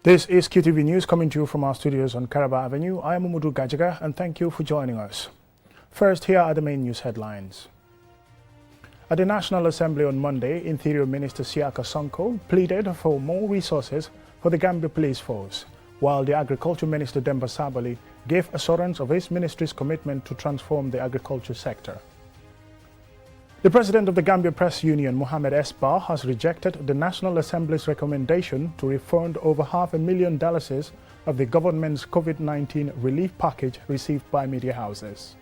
This is QTV News coming to you from our studios on Caraba Avenue. I am Umudu Gajaga and thank you for joining us. First, here are the main news headlines. At the National Assembly on Monday, Interior Minister Siaka Sonko pleaded for more resources for the Gambia Police Force, while the Agriculture Minister Demba Sabali gave assurance of his ministry's commitment to transform the agriculture sector. The President of the Gambia Press Union, Mohamed Esbar, has rejected the National Assembly's recommendation to refund over $500,000 of the government's COVID-19 relief package received by media houses.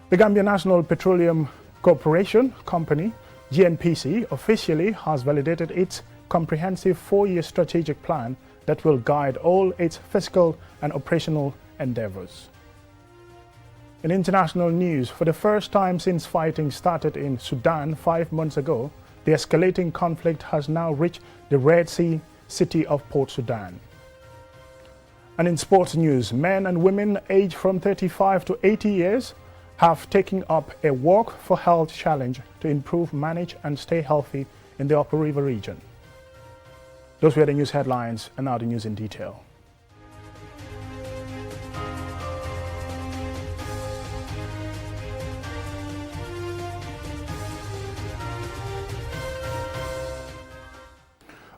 The Gambia National Petroleum Corporation Company, GNPC, officially has validated its comprehensive four-year strategic plan that will guide all its fiscal and operational endeavors. In international news, for the first time since fighting started in Sudan 5 months ago, the escalating conflict has now reached the Red Sea city of Port Sudan. And in sports news, men and women aged from 35 to 80 years have taken up a Walk for Health challenge to improve, manage and stay healthy in the Upper River region. Those were the news headlines, and now the news in detail.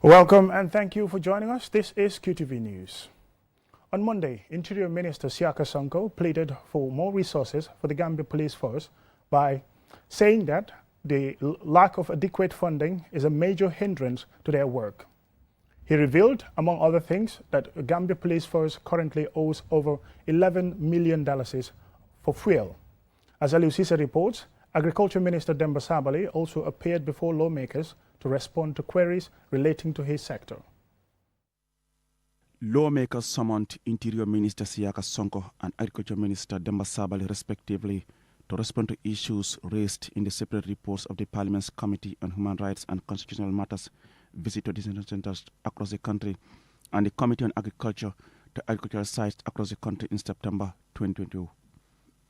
Welcome and thank you for joining us. This is QTV News. On Monday, Interior Minister Siaka Sonko pleaded for more resources for the Gambia Police Force by saying that the lack of adequate funding is a major hindrance to their work. He revealed, among other things, that the Gambia Police Force currently owes over $11 million for fuel. As Alusisa reports, Agriculture Minister Demba Sabali also appeared before lawmakers to respond to queries relating to his sector. Lawmakers summoned Interior Minister Siaka Sonko and Agriculture Minister Demba Sabali respectively to respond to issues raised in the separate reports of the Parliament's Committee on Human Rights and Constitutional Matters visit to detention centers across the country and the Committee on Agriculture to agricultural sites across the country in September 2022.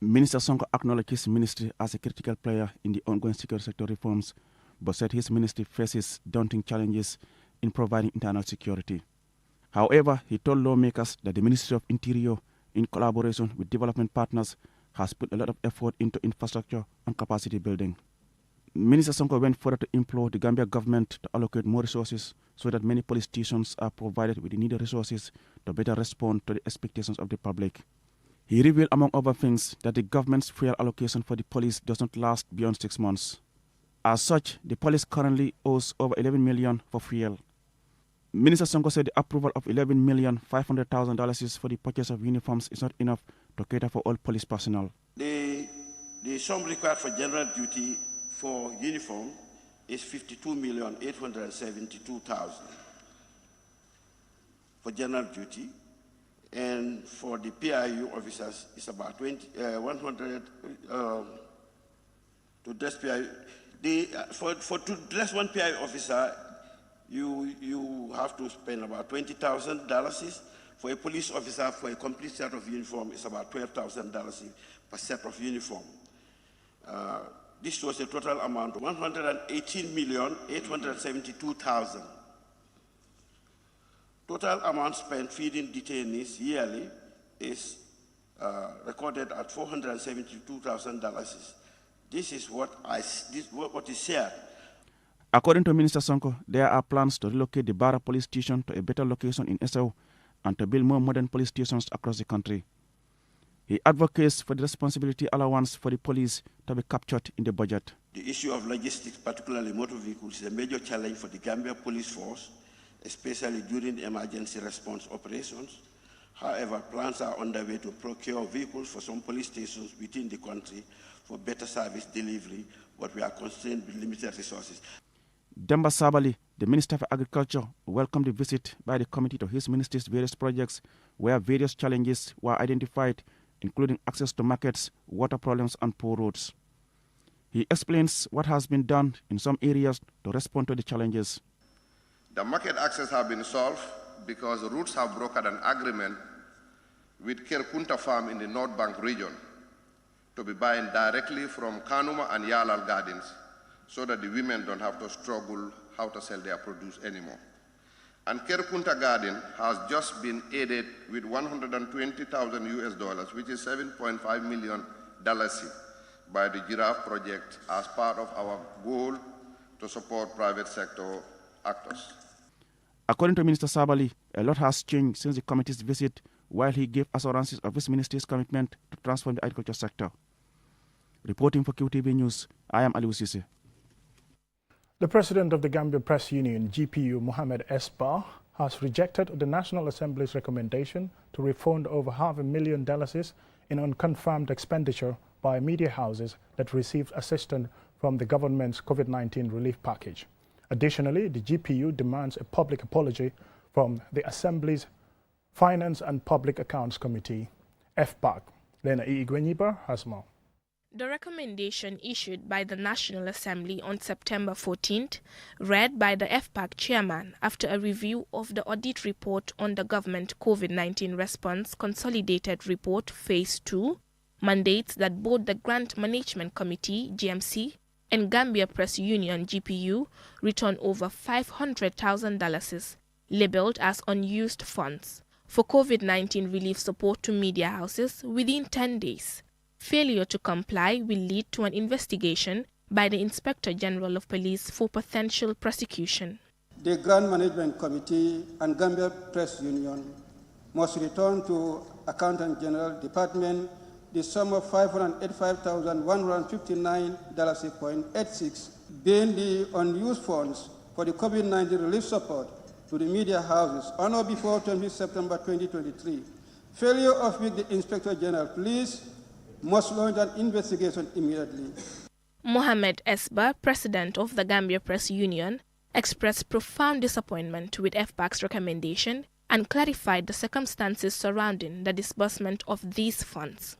Minister Sonko acknowledged his ministry as a critical player in the ongoing security sector reforms, but said his ministry faces daunting challenges in providing internal security. However, he told lawmakers that the Ministry of Interior, in collaboration with development partners, has put a lot of effort into infrastructure and capacity building. Minister Sonko went further to implore the Gambia government to allocate more resources so that many police stations are provided with the needed resources to better respond to the expectations of the public. He revealed, among other things, that the government's fuel allocation for the police does not last beyond 6 months. As such, the police currently owes over $11 million for fuel. Minister Sonko said the approval of $11,500,000 for the purchase of uniforms is not enough to cater for all police personnel. The sum required for general duty for uniform is $52,872,000 for general duty, and for the PIU officers it's about 100 to dress PIU. To dress one PI officer, you have to spend about $20,000. For a police officer, for a complete set of uniform, it's about $12,000 per set of uniform. This was a total amount of $118,872,000. Total amount spent feeding detainees yearly is recorded at $472,000. This is what is shared. According to Minister Sonko, there are plans to relocate the Barra police station to a better location in Esau and to build more modern police stations across the country. He advocates for the responsibility allowance for the police to be captured in the budget. The issue of logistics, particularly motor vehicles, is a major challenge for the Gambia Police Force, especially during the emergency response operations. However, plans are underway to procure vehicles for some police stations within the country for better service delivery, but we are constrained with limited resources. Demba Sabali, the Minister for Agriculture, welcomed the visit by the committee to his ministry's various projects where various challenges were identified, including access to markets, water problems, and poor roads. He explains what has been done in some areas to respond to the challenges. The market access has been solved because the routes have brokered an agreement with Kerkunta Farm in the North Bank region to be buying directly from Kanuma and Yalal Gardens so that the women don't have to struggle how to sell their produce anymore. And Kerkunta Garden has just been aided with $120,000 US, which is $7.5 million by the Giraffe Project as part of our goal to support private sector actors. According to Minister Sabali, a lot has changed since the committee's visit, while he gave assurances of his ministry's commitment to transform the agriculture sector. Reporting for QTV News, I am Aliou Cissé. The president of the Gambia Press Union, GPU, Mohamed Esba, has rejected the National Assembly's recommendation to refund over $500,000 in unconfirmed expenditure by media houses that received assistance from the government's COVID-19 relief package. Additionally, the GPU demands a public apology from the Assembly's Finance and Public Accounts Committee, FPAC. Lena Igwenyiba has more. The recommendation issued by the National Assembly on September 14th, read by the FPAC chairman after a review of the audit report on the government COVID-19 response consolidated report phase 2, mandates that both the Grant Management Committee, GMC, and Gambia Press Union, GPU, return over $500,000 labeled as unused funds for COVID-19 relief support to media houses within 10 days. Failure to comply will lead to an investigation by the Inspector General of Police for potential prosecution. The Grant Management Committee and Gambia Press Union must return to Accountant General Department the sum of $585,159.86, being the unused funds for the COVID-19 relief support to the media houses on or before 20 September 2023. Failure of which the Inspector General Police must launch an investigation immediately. Mohamed Esba, president of the Gambia Press Union, expressed profound disappointment with FPAC's recommendation and clarified the circumstances surrounding the disbursement of these funds.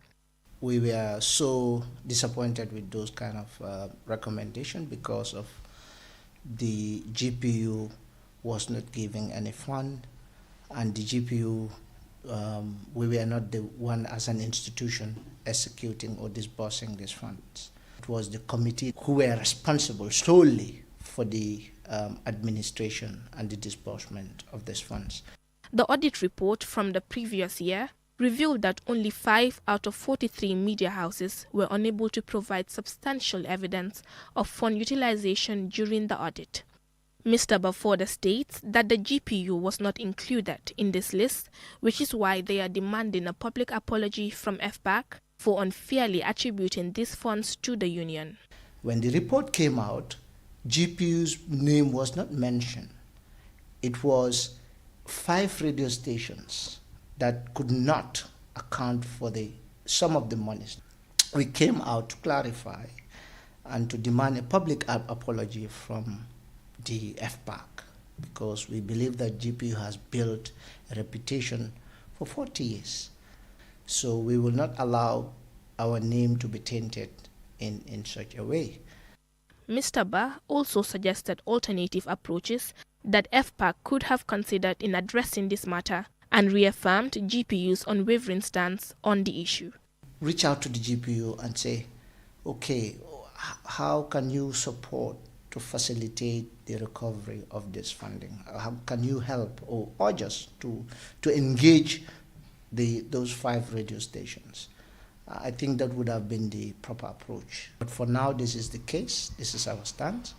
We were so disappointed with those kind of recommendations because of the GPU was not giving any fund, and the GPU, we were not the one as an institution executing or disbursing these funds. It was the committee who were responsible solely for the administration and the disbursement of these funds. The audit report from the previous year revealed that only 5 out of 43 media houses were unable to provide substantial evidence of fund utilization during the audit. Mr. Bafoda states that the GPU was not included in this list, which is why they are demanding a public apology from FPAC for unfairly attributing these funds to the union. When the report came out, GPU's name was not mentioned. It was 5 radio stations that could not account for some of the monies. We came out to clarify and to demand a public apology from the FPAC, because we believe that GPU has built a reputation for 40 years. So we will not allow our name to be tainted in such a way. Mr. Ba also suggested alternative approaches that FPAC could have considered in addressing this matter and reaffirmed GPU's unwavering stance on the issue. Reach out to the GPU and say, okay, how can you support to facilitate the recovery of this funding? How can you help or urge us to engage those 5 radio stations? I think that would have been the proper approach. But for now, this is the case. This is our stance,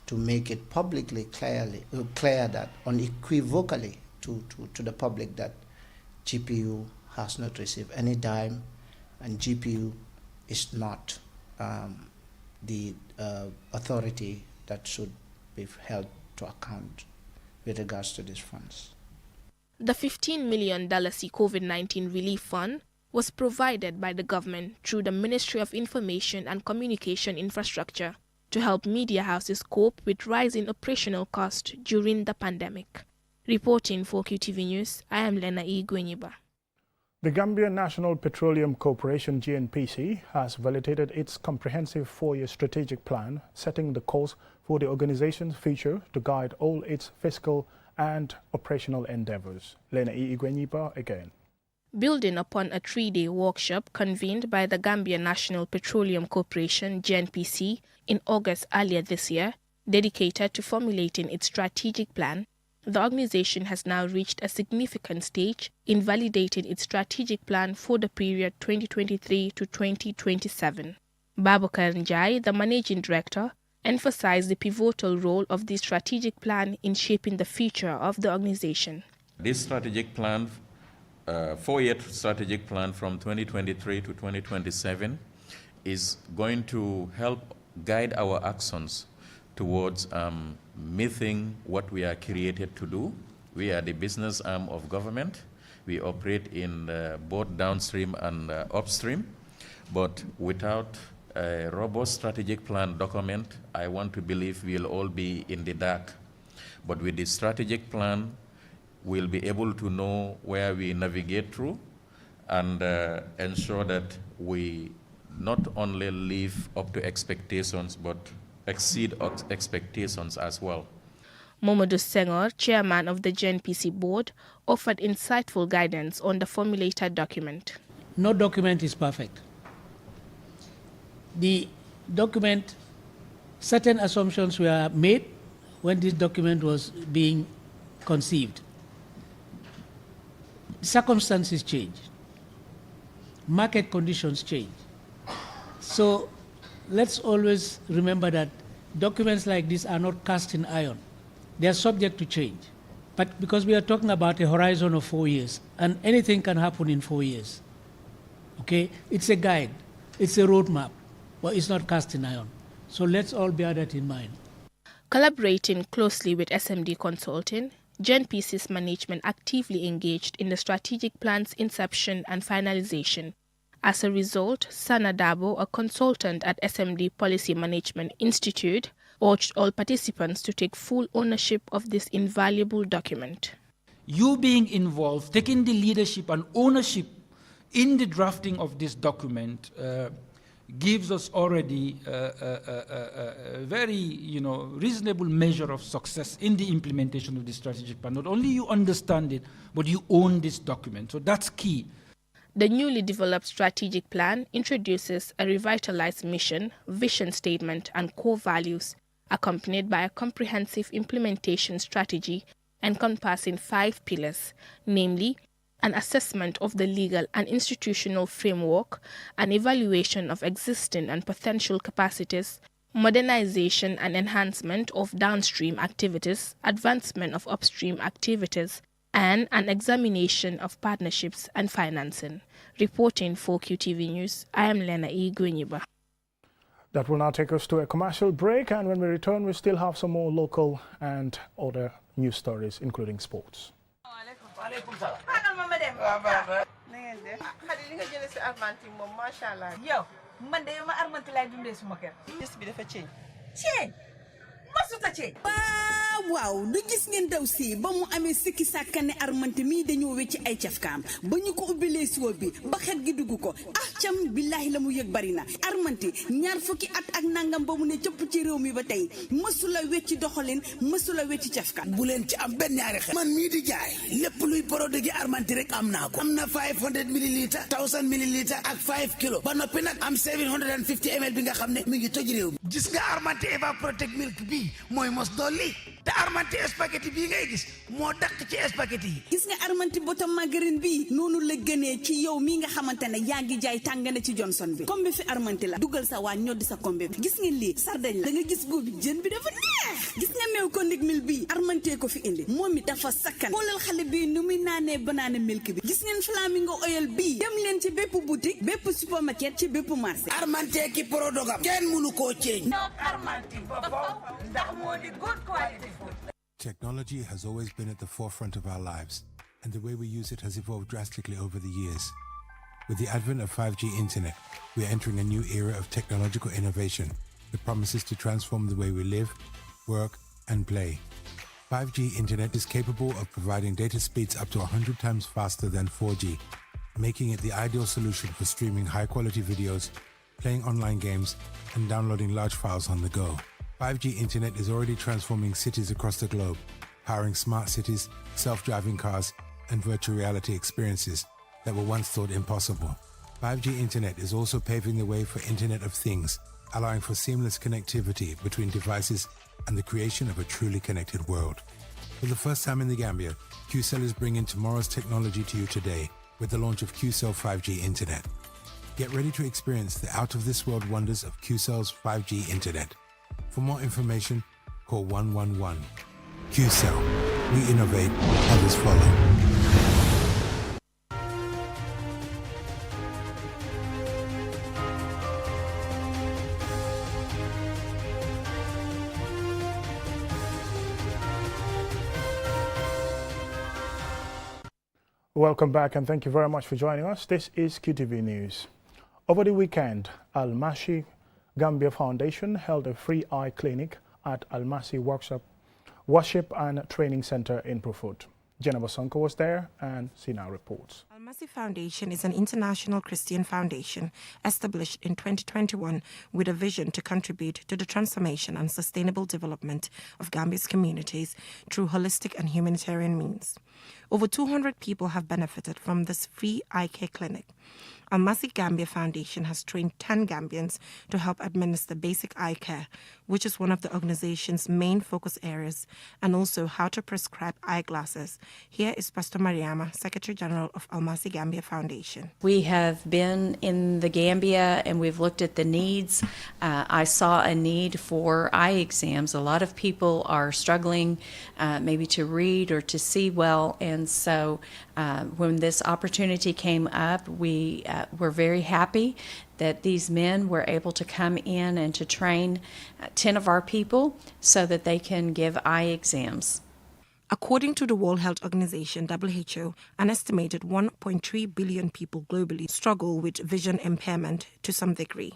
to make it publicly clear that unequivocally to the public that GPU has not received any dime, and GPU is not the authority that should be held to account with regards to these funds. The $15 million COVID-19 relief fund was provided by the government through the Ministry of Information and Communication Infrastructure to help media houses cope with rising operational costs during the pandemic. Reporting for QTV News, I am Lena Igwenyiba. The Gambia National Petroleum Corporation GNPC has validated its comprehensive 4-year strategic plan, setting the course for the organization's future to guide all its fiscal and operational endeavors. Lena Igwenyiba again. Building upon a 3-day workshop convened by the Gambia National Petroleum Corporation GNPC in August earlier this year, dedicated to formulating its strategic plan, The organization has now reached a significant stage in validating its strategic plan for the period 2023 to 2027. Babakar Njai, the managing director, emphasized the pivotal role of the strategic plan in shaping the future of the organization. This strategic plan, 4-year strategic plan from 2023 to 2027, is going to help guide our actions towards meeting what we are created to do. We are the business arm of government. We operate in both downstream and upstream, but without a robust strategic plan document, I want to believe we'll all be in the dark. But with the strategic plan, we'll be able to know where we navigate through and ensure that we not only live up to expectations, but exceed expectations as well. Momodu Senghor, chairman of the JNPC board, offered insightful guidance on the formulated document. No document is perfect. The document, certain assumptions were made when this document was being conceived. Circumstances change. Market conditions change. So let's always remember that documents like this are not cast in iron. They are subject to change. But because we are talking about a horizon of 4 years, and anything can happen in 4 years, okay? It's a guide, it's a roadmap, but it's not cast in iron. So let's all bear that in mind. Collaborating closely with SMD Consulting, JNPC's management actively engaged in the strategic plan's inception and finalization. As a result, Sana Dabo, a consultant at SMD Policy Management Institute, urged all participants to take full ownership of this invaluable document. You being involved, taking the leadership and ownership in the drafting of this document gives us already a very reasonable measure of success in the implementation of the strategic plan. Not only you understand it, but you own this document. So that's key. The newly developed strategic plan introduces a revitalized mission, vision statement, and core values, accompanied by a comprehensive implementation strategy encompassing 5 pillars, namely an assessment of the legal and institutional framework, an evaluation of existing and potential capacities, modernization and enhancement of downstream activities, advancement of upstream activities, and an examination of partnerships and financing. Reporting for QTV News, I am Lena E. Gwenyiba. That will now take us to a commercial break, and when we return, we still have some more local and other news stories, including sports. waaw du gis ngeen daw si ba mu amee sikki sàkkane armante mi dañoo wecc ay cafkaam ba ñu ko ubbilee siwo bi ba xet gi dugg ko cam billahi la mu yëg bari na armante ñaar fukki at ak nangam ba mu ne cëpp ci réew mi ba tey mësula wecc doxalin mësula wecc cafka bu leen ci am benn ñaari xel man mii di jaay lépp luy produit gi armante rek am naa ko am na 500 millilitres 1000 millilitres ak 5 kilos ba noppi nag am 750 ml bi nga xam ne mi ngi toj réew mi gis nga armante Evaprotect milk bi mooy mos dolli te armante spaghetti bii ngay gis moo dàq ci spaghetti yi gis nga armante bottom margarine bi noonu la gënee ci yow mi nga xamante ne yaa ngi jaay tàngana ci Johnson bi kombe fi armante la dugal sa waa ñoddi sa kombe bi gis ngeen lii sardañ la da nga gis góobi jën bi dafa neex gis nga meew ko ndig mil bi armante ko fi indi moom mi dafa sakkan xoolal xale bi nu muy naanee banana milk bi gis ngeen flamingo oil bi dem leen ci bépp boutique bépp supermarket ci bépp marché armante ki prodogam kenn mënu koo ceeñ armante ndax moo di good quality. Technology has always been at the forefront of our lives, and the way we use it has evolved drastically over the years. With the advent of 5G internet, we are entering a new era of technological innovation that promises to transform the way we live, work, and play. 5G internet is capable of providing data speeds up to 100 times faster than 4G, making it the ideal solution for streaming high-quality videos, playing online games, and downloading large files on the go. 5G internet is already transforming cities across the globe, powering smart cities, self-driving cars, and virtual reality experiences that were once thought impossible. 5G internet is also paving the way for Internet of Things, allowing for seamless connectivity between devices and the creation of a truly connected world. For the first time in the Gambia, QCell is bringing tomorrow's technology to you today with the launch of QCell 5G Internet. Get ready to experience the out-of-this-world wonders of QCell's 5G Internet. For more information, call 111. QCell. We innovate, others follow. Welcome back and thank you very much for joining us. This is QTV News. Over the weekend, Al-Masi Gambia Foundation held a free eye clinic at Al-Masi Worship and Training Center in Profut. Jennifer Sonko was there and she now reports. Al-Masi Foundation is an international Christian foundation established in 2021 with a vision to contribute to the transformation and sustainable development of Gambia's communities through holistic and humanitarian means. Over 200 people have benefited from this free eye care clinic. Al-Masi Gambia Foundation has trained 10 Gambians to help administer basic eye care, which is one of the organization's main focus areas, and also how to prescribe eyeglasses. Here is Pastor Mariama, Secretary General of Al-Masi Gambia Foundation. We have been in the Gambia and we've looked at the needs. I saw a need for eye exams. A lot of people are struggling maybe to read or to see well, and so when this opportunity came up, we were very happy that these men were able to come in and to train 10 of our people so that they can give eye exams. According to the World Health Organization, WHO, an estimated 1.3 billion people globally struggle with vision impairment to some degree.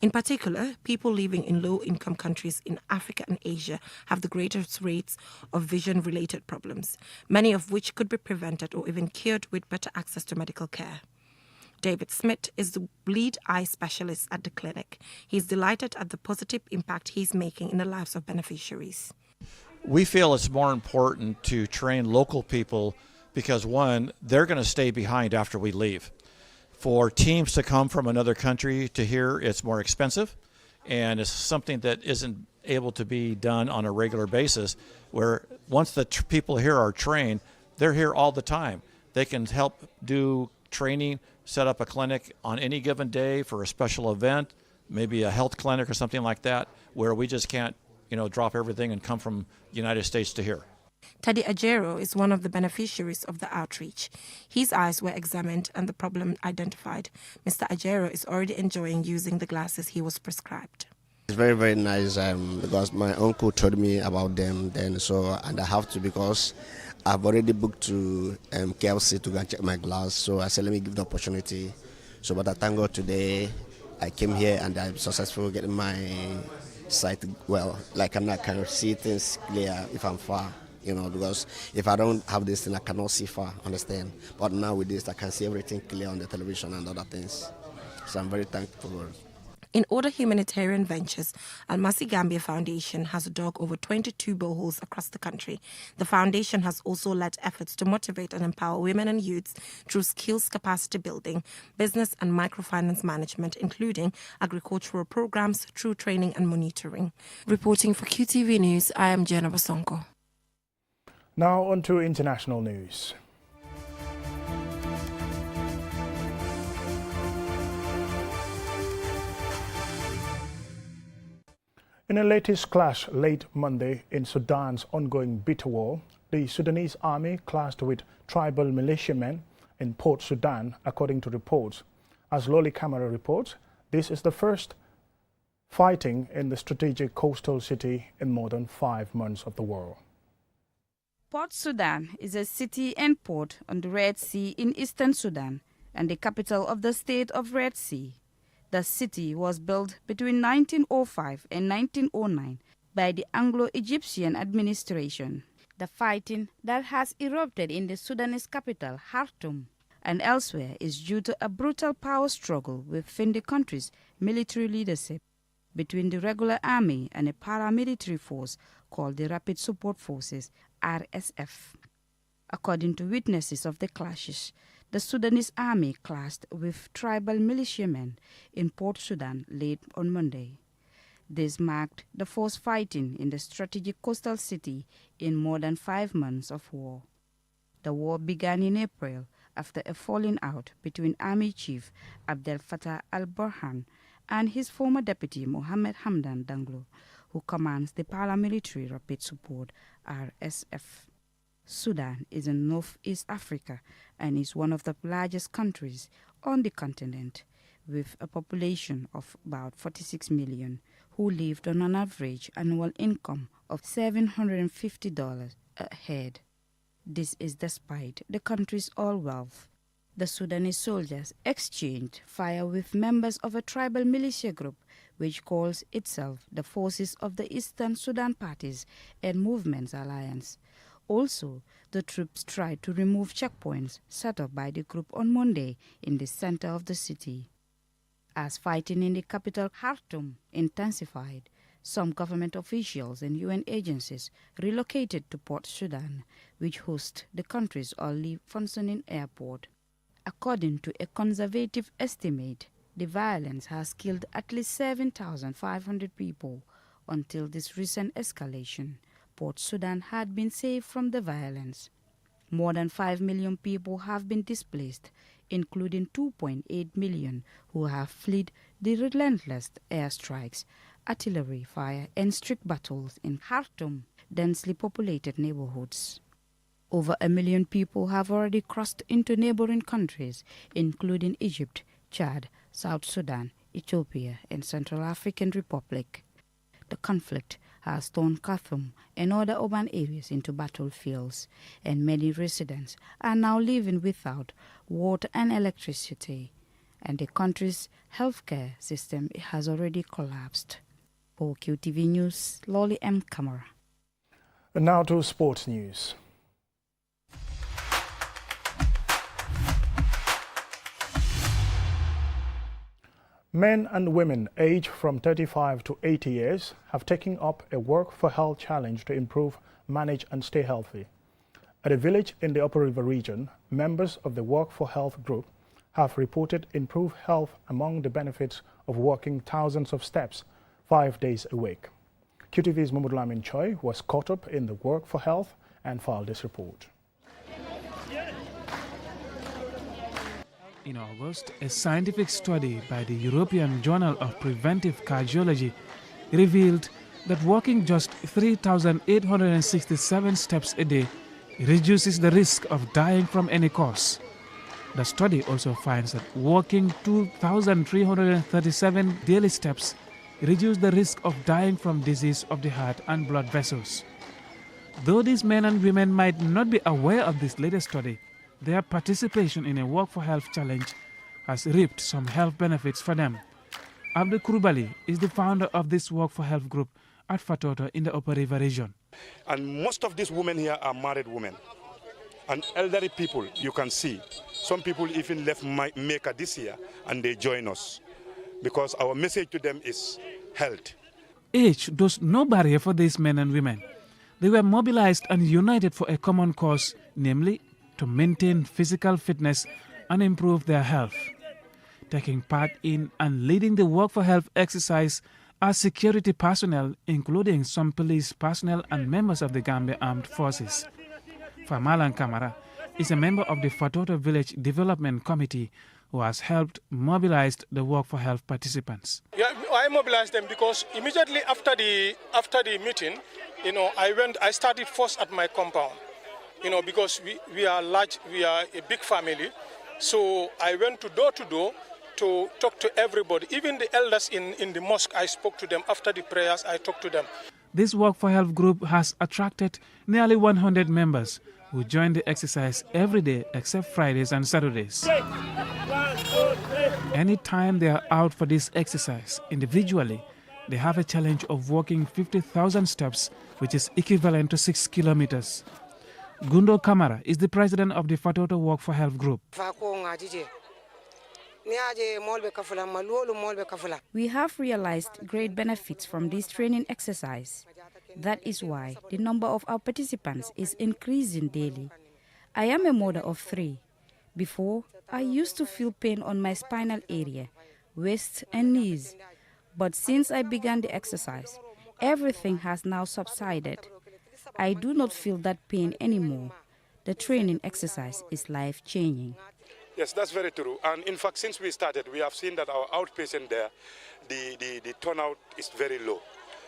In particular, people living in low-income countries in Africa and Asia have the greatest rates of vision-related problems, many of which could be prevented or even cured with better access to medical care. David Smith is the lead eye specialist at the clinic. He's delighted at the positive impact he's making in the lives of beneficiaries. We feel it's more important to train local people because, one, they're going to stay behind after we leave. For teams to come from another country to here, it's more expensive, and it's something that isn't able to be done on a regular basis, where once the people here are trained, they're here all the time. They can help do training, set up a clinic on any given day for a special event, maybe a health clinic or something like that, where we just can't, drop everything and come from the United States to here. Teddy Ajero is one of the beneficiaries of the outreach. His eyes were examined and the problem identified. Mr. Ajero is already enjoying using the glasses he was prescribed. It's very, very nice because my uncle told me about them then, and I have to because I've already booked to KFC to go and check my glass, so I said let me give the opportunity. So but I thank God today I came here and I'm successful getting my sight well. Like I can see things clear if I'm far, because if I don't have this thing I cannot see far, understand? But now with this I can see everything clear on the television and other things. So I'm very thankful. In other humanitarian ventures, Al-Masi Gambia Foundation has dug over 22 boreholes across the country. The foundation has also led efforts to motivate and empower women and youths through skills capacity building, business and microfinance management, including agricultural programs through training and monitoring. Reporting for QTV News, I am Jennifer Sonko. Now on to international news. In a latest clash late Monday in Sudan's ongoing bitter war, the Sudanese army clashed with tribal militiamen in Port Sudan, according to reports. As Loli Camera reports, this is the first fighting in the strategic coastal city in more than 5 months of the war. Port Sudan is a city and port on the Red Sea in eastern Sudan and the capital of the state of Red Sea. The city was built between 1905 and 1909 by the Anglo-Egyptian administration. The fighting that has erupted in the Sudanese capital, Khartoum, and elsewhere is due to a brutal power struggle within the country's military leadership between the regular army and a paramilitary force called the Rapid Support Forces, RSF. According to witnesses of the clashes, the Sudanese army clashed with tribal militiamen in Port Sudan late on Monday. This marked the first fighting in the strategic coastal city in more than 5 months of war. The war began in April after a falling out between Army Chief Abdel Fattah al-Burhan and his former deputy Mohammed Hamdan Daglo, who commands the Paramilitary Rapid Support (RSF). Sudan is in Northeast Africa and is one of the largest countries on the continent, with a population of about 46 million, who lived on an average annual income of $750 a head. This is despite the country's oil wealth. The Sudanese soldiers exchanged fire with members of a tribal militia group which calls itself the Forces of the Eastern Sudan Parties and Movements Alliance. Also, the troops tried to remove checkpoints set up by the group on Monday in the center of the city. As fighting in the capital Khartoum intensified, some government officials and UN agencies relocated to Port Sudan, which hosts the country's only functioning airport. According to a conservative estimate, the violence has killed at least 7,500 people. Until this recent escalation, Port Sudan had been saved from the violence. More than 5 million people have been displaced, including 2.8 million who have fled the relentless airstrikes, artillery fire, and strict battles in Khartoum, densely populated neighborhoods. Over 1 million people have already crossed into neighboring countries, including Egypt, Chad, South Sudan, Ethiopia, and Central African Republic. The conflict has turned Khartoum and other urban areas into battlefields, and many residents are now living without water and electricity, and the country's healthcare system has already collapsed. For QTV News, Lolly M. Kamara. And now to sports news. Men and women aged from 35 to 80 years have taken up a Work for Health challenge to improve, manage and stay healthy. At a village in the Upper River region, members of the Work for Health group have reported improved health among the benefits of walking thousands of steps 5 days a week. QTV's Mahmoud Lamin Choi was caught up in the Work for Health and filed this report. In August, a scientific study by the European Journal of Preventive Cardiology revealed that walking just 3,867 steps a day reduces the risk of dying from any cause. The study also finds that walking 2,337 daily steps reduces the risk of dying from disease of the heart and blood vessels. Though these men and women might not be aware of this latest study, their participation in a Work for Health challenge has reaped some health benefits for them. Abdul Kurubali is the founder of this Work for Health group at Fatoto in the Upper River region. And most of these women here are married women and elderly people. You can see some people even left Mecca this year and they join us because our message to them is health. Age does no barrier for these men and women. They were mobilized and united for a common cause, namely to maintain physical fitness and improve their health. Taking part in and leading the Work for Health exercise are security personnel, including some police personnel and members of the Gambia Armed Forces. Famalan Kamara is a member of the Fatoto Village Development Committee who has helped mobilize the Work for Health participants. Yeah, I mobilized them because immediately after the meeting, I started first at my compound. Because we are large, we are a big family. So I went to door to talk to everybody. Even the elders in the mosque, I spoke to them. After the prayers, I talked to them. This Work for Health group has attracted nearly 100 members who join the exercise every day except Fridays and Saturdays. Anytime they are out for this exercise, individually, they have a challenge of walking 50,000 steps, which is equivalent to 6 kilometers. Gundo Kamara is the president of the Fatoto Work for Health group. We have realized great benefits from this training exercise. That is why the number of our participants is increasing daily. I am a mother of 3. Before, I used to feel pain on my spinal area, waist and knees. But since I began the exercise, everything has now subsided. I do not feel that pain anymore. The training exercise is life-changing. Yes, that's very true. And in fact, since we started, we have seen that our outpatient there, the turnout is very low,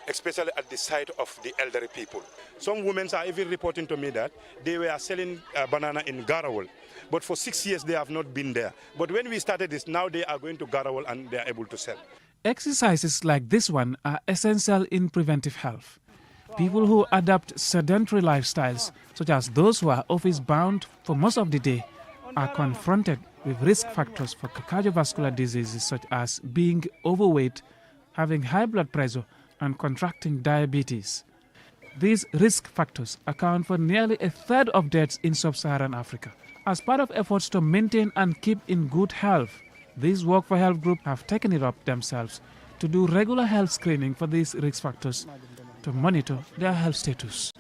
especially at the side of the elderly people. Some women are even reporting to me that they were selling banana in Garawal, but for 6 years they have not been there. But when we started this, now they are going to Garawal and they are able to sell. Exercises like this one are essential in preventive health. People who adopt sedentary lifestyles, such as those who are office-bound for most of the day, are confronted with risk factors for cardiovascular diseases such as being overweight, having high blood pressure, and contracting diabetes. These risk factors account for nearly a third of deaths in sub-Saharan Africa. As part of efforts to maintain and keep in good health, these Work for Health group have taken it up themselves to do regular health screening for these risk factors to monitor their health status.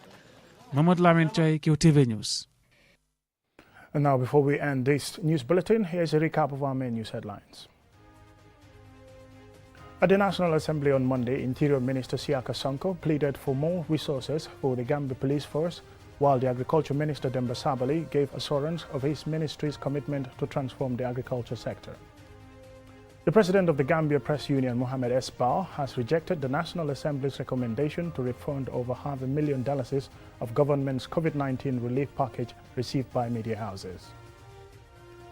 Mohamed Lamin Chai, QTV News. And now, before we end this news bulletin, here's a recap of our main news headlines. At the National Assembly on Monday, Interior Minister Siaka Sonko pleaded for more resources for the Gambia Police Force, while the Agriculture Minister Demba Sabali gave assurance of his ministry's commitment to transform the agriculture sector. The President of the Gambia Press Union, Mohamed S. Ba, has rejected the National Assembly's recommendation to refund over $500,000 of government's COVID-19 relief package received by media houses.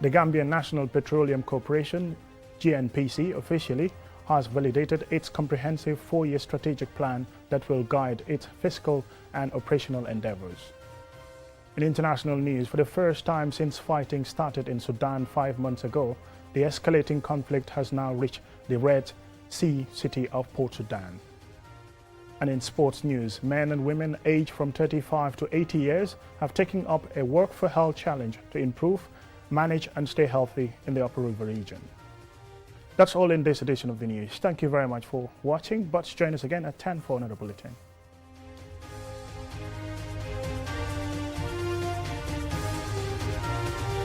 The Gambian National Petroleum Corporation, GNPC, officially has validated its comprehensive 4-year strategic plan that will guide its fiscal and operational endeavors. In international news, for the first time since fighting started in Sudan 5 months ago, the escalating conflict has now reached the Red Sea city of Port Sudan. And in sports news, men and women aged from 35 to 80 years have taken up a Work for Health challenge to improve, manage and stay healthy in the Upper River region. That's all in this edition of the news. Thank you very much for watching, but join us again at 10 for another bulletin.